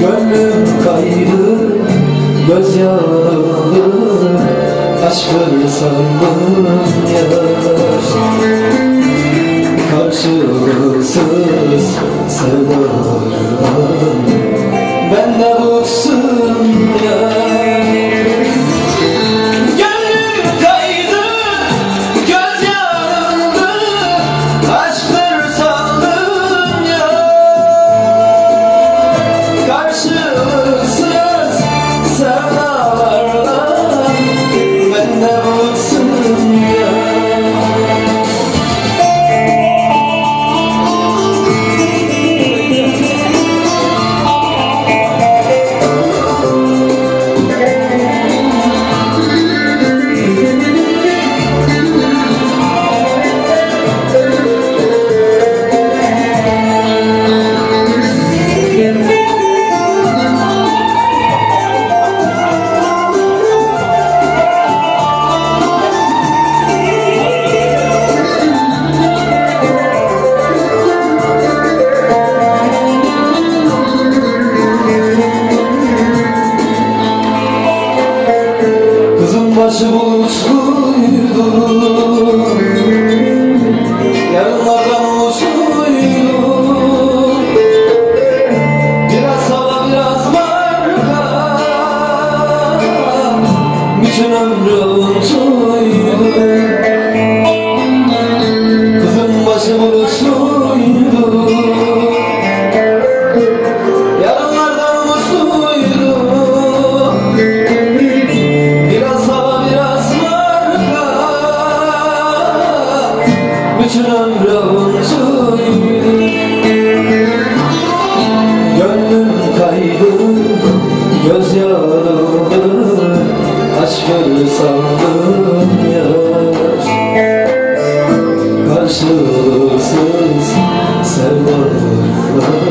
Gönlüm kaydı, göz yağdı, aşkı sandım yaş. Karşılıksız sevdalardan ben de bıksın ya. Başı bulutluydu, yarınlardan umutluydu. Biraz hava biraz marka, bütün ömrü unutluydu. Kızın başı bulutluydu, yarınlardan umutluydu. Bütün ömrü unutluydu. Gönlüm kaydı, göz yağdı, aşkı sandım yaş. Karşılıksız sevdalardan